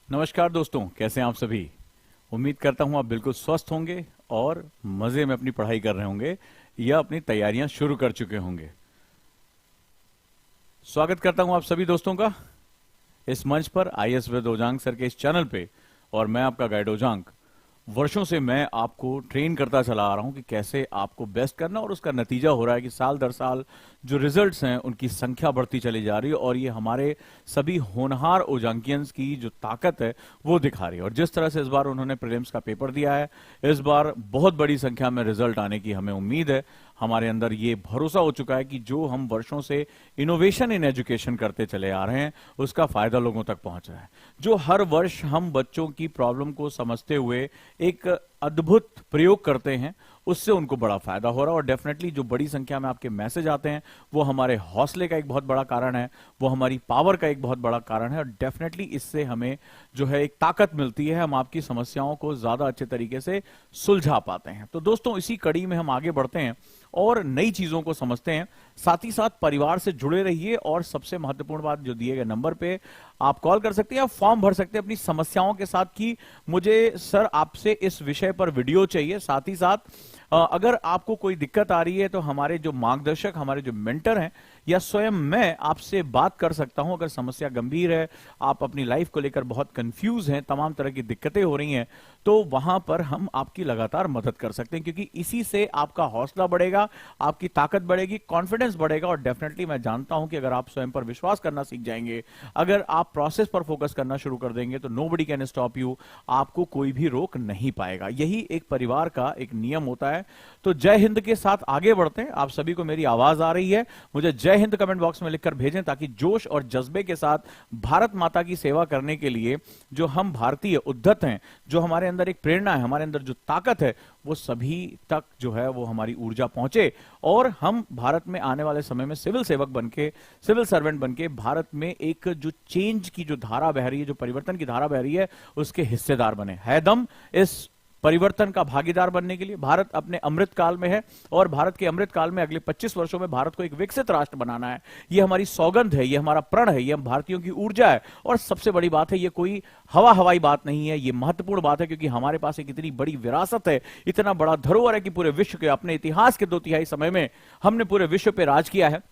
नमस्कार दोस्तों, कैसे हैं आप सभी। उम्मीद करता हूं आप बिल्कुल स्वस्थ होंगे और मजे में अपनी पढ़ाई कर रहे होंगे या अपनी तैयारियां शुरू कर चुके होंगे। स्वागत करता हूं आप सभी दोस्तों का इस मंच पर आईएएस विद ओजांग सर के इस चैनल पे। और मैं आपका गाइड ओजांग। वर्षों से मैं आपको ट्रेन करता चला आ रहा हूं कि कैसे आपको बेस्ट करना, और उसका नतीजा हो रहा है कि साल दर साल जो रिजल्ट्स हैं उनकी संख्या बढ़ती चली जा रही है, और ये हमारे सभी होनहार ओजांकियंस की जो ताकत है वो दिखा रही है। और जिस तरह से इस बार उन्होंने प्रीलिम्स का पेपर दिया है, इस बार बहुत बड़ी संख्या में रिजल्ट आने की हमें उम्मीद है। हमारे अंदर ये भरोसा हो चुका है कि जो हम वर्षों से इनोवेशन इन एजुकेशन करते चले आ रहे हैं उसका फायदा लोगों तक पहुंच रहा है। जो हर वर्ष हम बच्चों की प्रॉब्लम को समझते हुए एक अद्भुत प्रयोग करते हैं, उससे उनको बड़ा फायदा हो रहा है। और डेफिनेटली जो बड़ी संख्या में आपके मैसेज आते हैं वो हमारे हौसले का एक बहुत बड़ा कारण है, वो हमारी पावर का एक बहुत बड़ा कारण है। और डेफिनेटली इससे हमें जो है एक ताकत मिलती है, हम आपकी समस्याओं को ज्यादा अच्छे तरीके से सुलझा पाते हैं। तो दोस्तों, इसी कड़ी में हम आगे बढ़ते हैं और नई चीजों को समझते हैं। साथ ही साथ परिवार से जुड़े रहिए, और सबसे महत्वपूर्ण बात, जो दिए गए नंबर पे आप कॉल कर सकते हैं, आप फॉर्म भर सकते हैं अपनी समस्याओं के साथ कि मुझे सर आपसे इस विषय पर वीडियो चाहिए। साथ ही साथ अगर आपको कोई दिक्कत आ रही है तो हमारे जो मार्गदर्शक, हमारे जो मेंटर हैं, या स्वयं मैं आपसे बात कर सकता हूं। अगर समस्या गंभीर है, आप अपनी लाइफ को लेकर बहुत कंफ्यूज हैं, तमाम तरह की दिक्कतें हो रही हैं, तो वहां पर हम आपकी लगातार मदद कर सकते हैं, क्योंकि इसी से आपका हौसला बढ़ेगा, आपकी ताकत बढ़ेगी, कॉन्फिडेंस बढ़ेगा। और डेफिनेटली मैं जानता हूं कि अगर आप स्वयं पर विश्वास करना सीख जाएंगे, अगर आप प्रोसेस पर फोकस करना शुरू कर देंगे, तो नोबडी कैन स्टॉप यू, आपको कोई भी रोक नहीं पाएगा। यही एक परिवार का एक नियम होता है। तो जय हिंद के साथ आगे बढ़ते हैं। आप सभी को मेरी आवाज आ रही है? मुझे जय हिंद कमेंट बॉक्स में लिखकर भेजें, ताकि जोश और जज्बे के साथ भारत माता की सेवा करने के लिए जो हम भारतीय उद्धत हैं, जो हमारे अंदर एक प्रेरणा है, हमारे अंदर जो ताकत है, वो सभी तक जो है वो हमारी ऊर्जा पहुंचे, और हम भारत में आने वाले समय में सिविल सेवक बनके, सिविल सर्वेंट बनके भारत में एक जो चेंज की जो धारा बह रही है, जो परिवर्तन की धारा बह रही है, उसके हिस्सेदार बने। है दम इस परिवर्तन का भागीदार बनने के लिए। भारत अपने अमृत काल में है, और भारत के अमृत काल में अगले 25 वर्षों में भारत को एक विकसित राष्ट्र बनाना है। यह हमारी सौगंध है, यह हमारा प्रण है, यह हम भारतीयों की ऊर्जा है। और सबसे बड़ी बात है, यह कोई हवाई बात नहीं है, यह महत्वपूर्ण बात है, क्योंकि हमारे पास एक इतनी बड़ी विरासत है, इतना बड़ा धरोहर है कि पूरे विश्व के, अपने इतिहास के 2/3 समय में हमने पूरे विश्व पे राज किया है।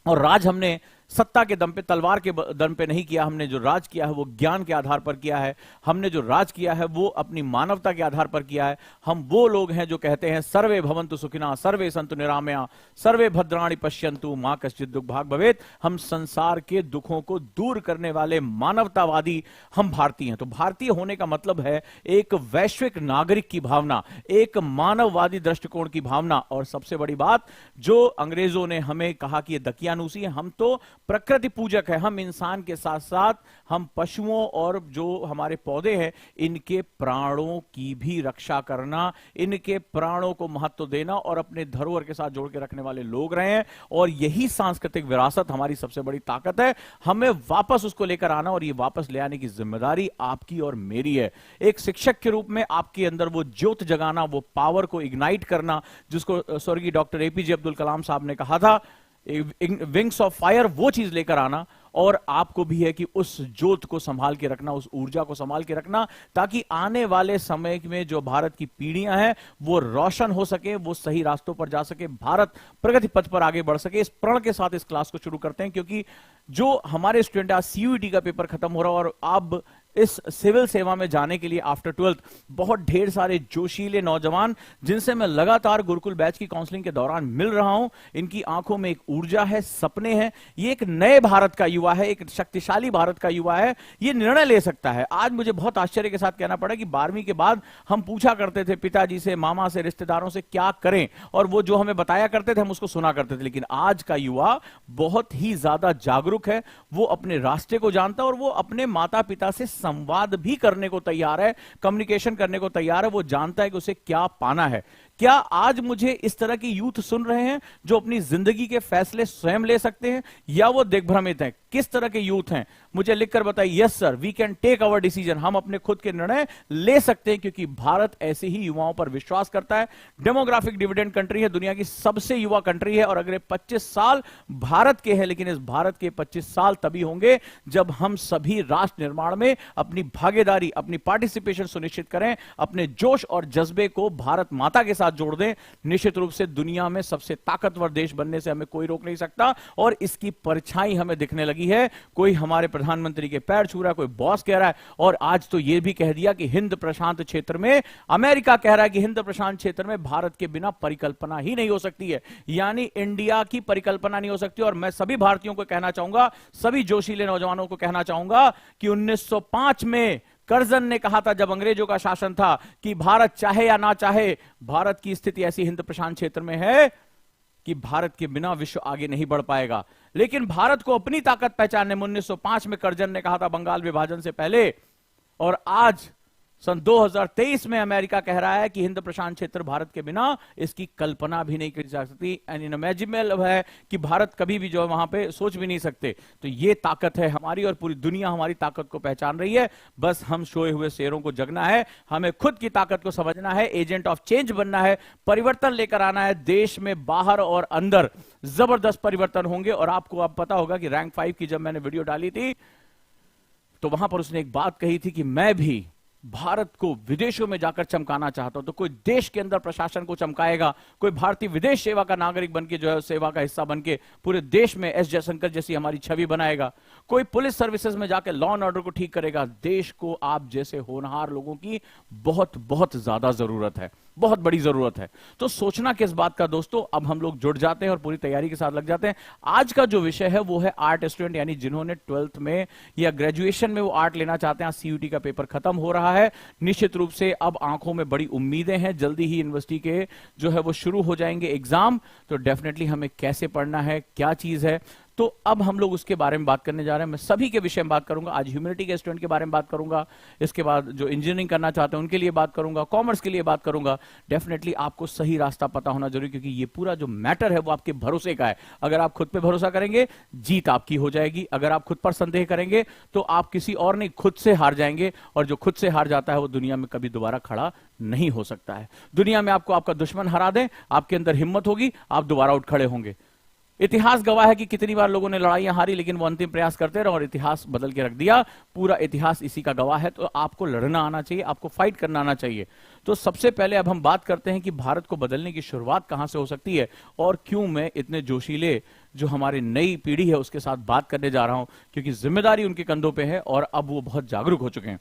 और राज हमने सत्ता के दम पे, तलवार के दम पे नहीं किया। हमने जो राज किया है वो ज्ञान के आधार पर किया है। हमने जो राज किया है वो अपनी मानवता के आधार पर किया है। हम वो लोग हैं जो कहते हैं सर्वे भवन्तु सुखिनः, सर्वे सन्तु निरामया, सर्वे भद्राणि पश्यन्तु मा कश्चित् दुःख भाग् भवेत्। हम संसार के दुखों को दूर करने वाले मानवतावादी हम भारतीय हैं। तो भारतीय होने का मतलब है एक वैश्विक नागरिक की भावना, एक मानववादी दृष्टिकोण की भावना। और सबसे बड़ी बात, जो अंग्रेजों ने हमें कहा कि ये दकियानूसी है, हम तो प्रकृति पूजक है। हम इंसान के साथ साथ हम पशुओं और जो हमारे पौधे हैं, इनके प्राणों की भी रक्षा करना, इनके प्राणों को महत्व देना, और अपने धरोहर के साथ जोड़ के रखने वाले लोग रहे हैं। और यही सांस्कृतिक विरासत हमारी सबसे बड़ी ताकत है। हमें वापस उसको लेकर आना, और ये वापस ले आने की जिम्मेदारी आपकी और मेरी है। एक शिक्षक के रूप में आपके अंदर वो ज्योत जगाना, वो पावर को इग्नाइट करना, जिसको स्वर्गीय डॉक्टर एपीजे अब्दुल कलाम साहब ने कहा था, विंग्स ऑफ फायर, वो चीज लेकर आना। और आपको भी है कि उस ज्योत को संभाल के रखना, उस ऊर्जा को संभाल के रखना, ताकि आने वाले समय में जो भारत की पीढ़ियां हैं वो रोशन हो सके, वो सही रास्तों पर जा सके, भारत प्रगति पथ पर आगे बढ़ सके। इस प्रण के साथ इस क्लास को शुरू करते हैं, क्योंकि जो हमारे स्टूडेंट, आज सीयूईटी का पेपर खत्म हो रहा है, और अब इस सिविल सेवा में जाने के लिए आफ्टर 12th बहुत ढेर सारे जोशीले नौजवान, जिनसे मैं लगातार गुरुकुल बैच की काउंसलिंग के दौरान मिल रहा हूं, इनकी आंखों में एक ऊर्जा है, सपने हैं। ये एक नए भारत का युवा है, एक शक्तिशाली भारत का युवा है। ये निर्णय ले सकता है। आज मुझे बहुत आश्चर्य के साथ कहना पड़ा कि 12वीं के बाद हम पूछा करते थे पिताजी से, मामा से, रिश्तेदारों से क्या करें, और वो जो हमें बताया करते थे हम उसको सुना करते थे। लेकिन आज का युवा बहुत ही ज्यादा जागरूक है, वो अपने रास्ते को जानता है, और वो अपने माता पिता से संवाद भी करने को तैयार है, कम्युनिकेशन करने को तैयार है। वो जानता है कि उसे क्या पाना है, क्या आज मुझे इस तरह के यूथ सुन रहे हैं जो अपनी जिंदगी के फैसले स्वयं ले सकते हैं, या वो दिग्भ्रमित हैं? किस तरह के यूथ हैं मुझे लिखकर बताइए। Yes sir, we can take our decision, हम अपने खुद के निर्णय ले सकते हैं, क्योंकि भारत ऐसे ही युवाओं पर विश्वास करता है। डेमोग्राफिक डिविडेंड कंट्री है, दुनिया की सबसे युवा कंट्री है, और अगले 25 साल भारत के हैं, लेकिन इस भारत के 25 साल तभी होंगे जब हम सभी राष्ट्र निर्माण में अपनी भागीदारी, अपनी पार्टिसिपेशन सुनिश्चित करें, अपने जोश और जज्बे को भारत माता के साथ जोड़ दें। निश्चित रूप से दुनिया में सबसे ताकतवर देश बनने से हमें कोई रोक नहीं सकता, और इसकी परछाई हमें दिखने लगी है। कोई हमारे प्रधानमंत्री के पैर छू रहा है, कोई बॉस कह रहा है, और आज तो यह भी कह दिया कि हिंद प्रशांत क्षेत्र में, अमेरिका कह रहा है कि हिंद प्रशांत क्षेत्र में भारत के बिना परिकल्पना ही नहीं हो सकती है, यानी इंडिया की परिकल्पना नहीं हो सकती। और मैं सभी भारतीयों को कहना चाहूंगा, सभी जोशीले नौजवानों को कहना चाहूंगा कि 1905 में कर्जन ने कहा था, जब अंग्रेजों का शासन था, कि भारत चाहे या ना चाहे, भारत की स्थिति ऐसी हिंद प्रशांत क्षेत्र में है कि भारत के बिना विश्व आगे नहीं बढ़ पाएगा। लेकिन भारत को अपनी ताकत पहचानने में 1905 में कर्जन ने कहा था, बंगाल विभाजन से पहले, और आज सन 2023 में अमेरिका कह रहा है कि हिंद प्रशांत क्षेत्र भारत के बिना इसकी कल्पना भी नहीं की जा सकती। अनइमेजिनेबल है कि भारत कभी भी जो है वहां पे सोच भी नहीं सकते। तो ये ताकत है हमारी, और पूरी दुनिया हमारी ताकत को पहचान रही है। बस हम सोए हुए शेरों को जगना है, हमें खुद की ताकत को समझना है, एजेंट ऑफ चेंज बनना है, परिवर्तन लेकर आना है। देश में बाहर और अंदर जबरदस्त परिवर्तन होंगे। और आपको अब पता होगा कि रैंक 5 की जब मैंने वीडियो डाली थी, तो वहां पर उसने एक बात कही थी कि मैं भी भारत को विदेशों में जाकर चमकाना चाहता हूं। तो कोई देश के अंदर प्रशासन को चमकाएगा, कोई भारतीय विदेश सेवा का नागरिक बनके जो है सेवा का हिस्सा बनके पूरे देश में एस जयशंकर जैसी हमारी छवि बनाएगा, कोई पुलिस सर्विसेज में जाकर लॉ एंड ऑर्डर को ठीक करेगा। देश को आप जैसे होनहार लोगों की बहुत बहुत ज्यादा जरूरत है, बहुत बड़ी जरूरत है। तो सोचना किस बात का दोस्तों, अब हम लोग जुड़ जाते हैं और पूरी तैयारी के साथ लग जाते हैं। आज का जो विषय है वो है आर्ट स्टूडेंट, यानी जिन्होंने 12th में या ग्रेजुएशन में वो आर्ट लेना चाहते हैं। सीयूटी का पेपर खत्म हो रहा है। निश्चित रूप से अब आंखों में बड़ी उम्मीदें हैं, जल्दी ही यूनिवर्सिटी के जो है वो शुरू हो जाएंगे एग्जाम। तो डेफिनेटली हमें कैसे पढ़ना है, क्या चीज है, तो अब हम लोग उसके बारे में बात करने जा रहे हैं। मैं सभी के विषय में बात करूंगा। आज ह्यूमैनिटी के स्टूडेंट के बारे में बात करूंगा, इसके बाद जो इंजीनियरिंग करना चाहते हैं उनके लिए बात करूंगा, कॉमर्स के लिए बात करूंगा। डेफिनेटली आपको सही रास्ता पता होना जरूरी, क्योंकि ये पूरा जो मैटर है वो आपके भरोसे का है। अगर आप खुद पे भरोसा करेंगे, जीत आपकी हो जाएगी। अगर आप खुद पर संदेह करेंगे तो आप किसी और नहीं, खुद से हार जाएंगे। और जो खुद से हार जाता है वो दुनिया में कभी दोबारा खड़ा नहीं हो सकता है। दुनिया में आपको आपका दुश्मन हरा दे, आपके अंदर हिम्मत होगी, आप दोबारा उठ खड़े होंगे। इतिहास गवाह है कि कितनी बार लोगों ने लड़ाइयां हारी, लेकिन वो अंतिम प्रयास करते रहे और इतिहास बदल के रख दिया। पूरा इतिहास इसी का गवाह है। तो आपको लड़ना आना चाहिए, आपको फाइट करना आना चाहिए। तो सबसे पहले अब हम बात करते हैं कि भारत को बदलने की शुरुआत कहां से हो सकती है, और क्यों मैं इतने जोशीले जो हमारी नई पीढ़ी है उसके साथ बात करने जा रहा हूं, क्योंकि जिम्मेदारी उनके कंधों पे है और अब वो बहुत जागरूक हो चुके हैं।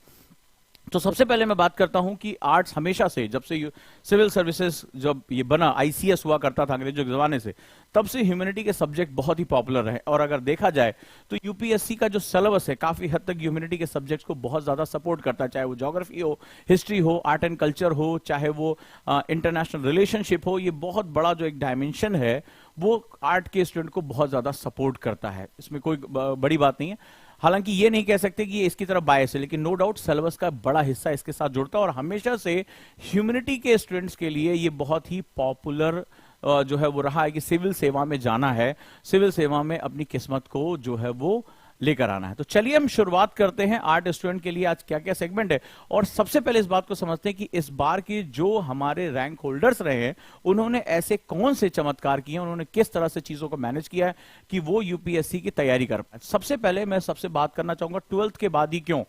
तो सबसे पहले मैं बात करता हूं कि आर्ट्स हमेशा से, जब से सिविल सर्विसेज जब ये बना, आईसीएस हुआ करता था अंग्रेजों के जमाने से, तब से ह्यूमैनिटी के सब्जेक्ट बहुत ही पॉपुलर रहे। और अगर देखा जाए तो यूपीएससी का जो सिलेबस है काफी हद तक ह्यूमैनिटी के सब्जेक्ट्स को बहुत ज्यादा सपोर्ट करता है, चाहे वो ज्योग्राफी हो, हिस्ट्री हो, आर्ट एंड कल्चर हो, चाहे वो इंटरनेशनल रिलेशनशिप हो। ये बहुत बड़ा जो एक डायमेंशन है वो आर्ट के स्टूडेंट को बहुत ज्यादा सपोर्ट करता है, इसमें कोई बड़ी बात नहीं है। हालांकि ये नहीं कह सकते कि ये इसकी तरफ बायस है, लेकिन नो डाउट सिलेबस का बड़ा हिस्सा इसके साथ जुड़ता है। और हमेशा से ह्यूमैनिटी के स्टूडेंट्स के लिए ये बहुत ही पॉपुलर जो है वो रहा है कि सिविल सेवा में जाना है, सिविल सेवा में अपनी किस्मत को जो है वो लेकर आना है। तो चलिए हम शुरुआत करते हैं आर्ट स्टूडेंट के लिए आज क्या क्या सेगमेंट है। और सबसे पहले इस बात को समझते हैं कि इस बार की जो हमारे रैंक होल्डर्स रहे हैं उन्होंने ऐसे कौन से चमत्कार किए, उन्होंने किस तरह से चीजों को मैनेज किया है कि वो यूपीएससी की तैयारी कर पाए। सबसे पहले मैं सबसे बात करना चाहूंगा 12th के बाद ही क्यों,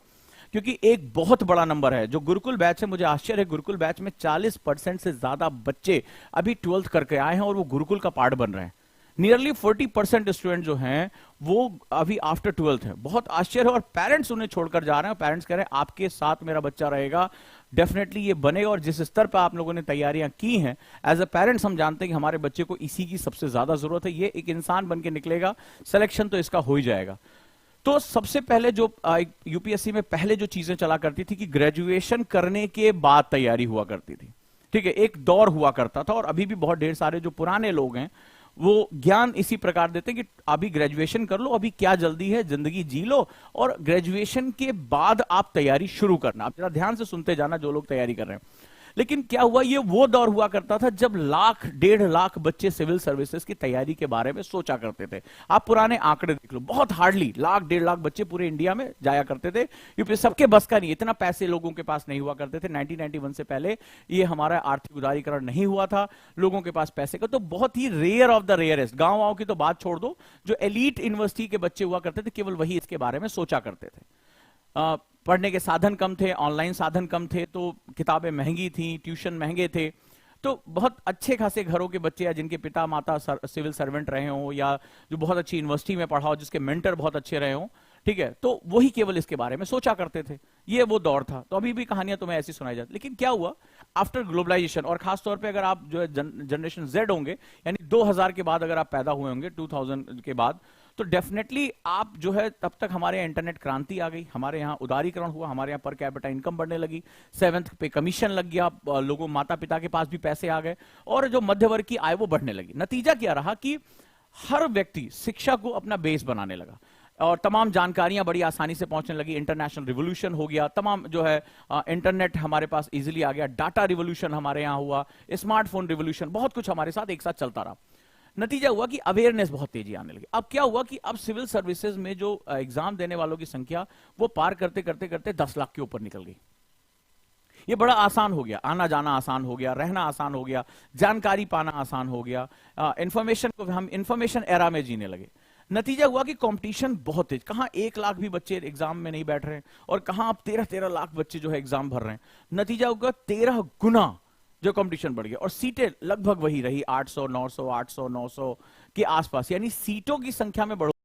क्योंकि एक बहुत बड़ा नंबर है जो गुरुकुल बैच है। मुझे आश्चर्य है, गुरुकुल बैच में 40% से ज्यादा बच्चे अभी 12th करके आए हैं और वो गुरुकुल का पार्ट बन रहे हैं। नियरली 40% स्टूडेंट जो हैं वो अभी आफ्टर 12th है। बहुत आश्चर्य है। और पेरेंट्स उन्हें छोड़कर जा रहे हैं, पेरेंट्स कह रहे हैं आपके साथ मेरा बच्चा रहेगा, डेफिनेटली ये बनेगा। और जिस स्तर पर आप लोगों ने तैयारियां की हैं एज अ पेरेंट्स, हम जानते हैं कि हमारे बच्चे को इसी की सबसे ज्यादा जरूरत है। ये एक इंसान बन के निकलेगा, सिलेक्शन तो इसका हो ही जाएगा। तो सबसे पहले जो यूपीएससी में पहले जो चीजें चला करती थी कि ग्रेजुएशन करने के बाद तैयारी हुआ करती थी, ठीक है, एक दौर हुआ करता था। और अभी भी बहुत ढेर सारे जो पुराने लोग हैं वो ज्ञान इसी प्रकार देते हैं कि अभी ग्रेजुएशन कर लो, अभी क्या जल्दी है, जिंदगी जी लो, और ग्रेजुएशन के बाद आप तैयारी शुरू करना। आप जरा ध्यान से सुनते जाना जो लोग तैयारी कर रहे हैं। लेकिन क्या हुआ, ये वो दौर हुआ करता था जब लाख 1.5 लाख बच्चे सिविल सर्विसेज की तैयारी के बारे में सोचा करते थे। आप पुराने आंकड़े देख लो, बहुत हार्डली लाख 1.5 लाख बच्चे पूरे इंडिया में जाया करते थे, क्योंकि सबके बस का नहीं, इतना पैसे लोगों के पास नहीं हुआ करते थे। 1991 से पहले ये हमारा आर्थिक उदारीकरण नहीं हुआ था, लोगों के पास पैसे का, तो बहुत ही रेयर ऑफ द रेयरेस्ट, गांव की तो बात छोड़ दो, जो एलीट यूनिवर्सिटी के बच्चे हुआ करते थे केवल वही इसके बारे में सोचा करते थे। पढ़ने के साधन कम थे, ऑनलाइन साधन कम थे, तो किताबें महंगी थी, ट्यूशन महंगे थे, तो बहुत अच्छे खासे घरों के बच्चे या जिनके पिता माता सिविल सर्वेंट रहे हों, या जो बहुत अच्छी यूनिवर्सिटी में पढ़ा हो, जिसके मेंटर बहुत अच्छे रहे हों, ठीक है, तो वही केवल इसके बारे में सोचा करते थे। ये वो दौर था। तो अभी भी कहानियां तुम्हें ऐसी सुनाई जाती, लेकिन क्या हुआ आफ्टर ग्लोबलाइजेशन, और खासतौर पे अगर आप जो है जनरेशन जेड होंगे, यानी 2000 के बाद अगर आप पैदा हुए होंगे, 2000 के बाद, तो डेफिनेटली आप जो है तब तक हमारे यहाँ इंटरनेट क्रांति आ गई, हमारे यहाँ उदारीकरण हुआ, हमारे यहाँ पर कैपिटा इनकम बढ़ने लगी, 7th पे कमीशन लग गया, लोगों माता पिता के पास भी पैसे आ गए, और जो मध्य वर्ग की आय वो बढ़ने लगी। नतीजा क्या रहा कि हर व्यक्ति शिक्षा को अपना बेस बनाने लगा, और तमाम जानकारियां बड़ी आसानी से पहुंचने लगी, इंटरनेशनल रिवोल्यूशन हो गया, तमाम जो है इंटरनेट हमारे पास इजीली आ गया, डाटा रिवोल्यूशन हमारे यहाँ हुआ, स्मार्टफोन रिवोल्यूशन, बहुत कुछ हमारे साथ एक साथ चलता रहा। नतीजा हुआ कि अवेयरनेस बहुत तेजी आने लगी। अब क्या हुआ कि अब सिविल सर्विसेज में जो एग्जाम देने वालों की संख्या वो पार करते करते करते 10 लाख के ऊपर निकल गई। ये बड़ा आसान हो गया, आना जाना आसान हो गया, रहना आसान हो गया, जानकारी पाना आसान हो गया, इंफॉर्मेशन को हम इंफॉर्मेशन एरा में जीने लगे। नतीजा हुआ कि कंपटीशन बहुत तेज, कहां 1 लाख भी बच्चे एग्जाम में नहीं बैठ रहे हैं, और कहां अब 13-13 लाख बच्चे जो है एग्जाम भर रहे हैं। नतीजा हुआ 13 गुना जो कंपटीशन बढ़ गया, और सीटें लगभग वही रही, 800 900 800 900 के आसपास, यानी सीटों की संख्या में बढ़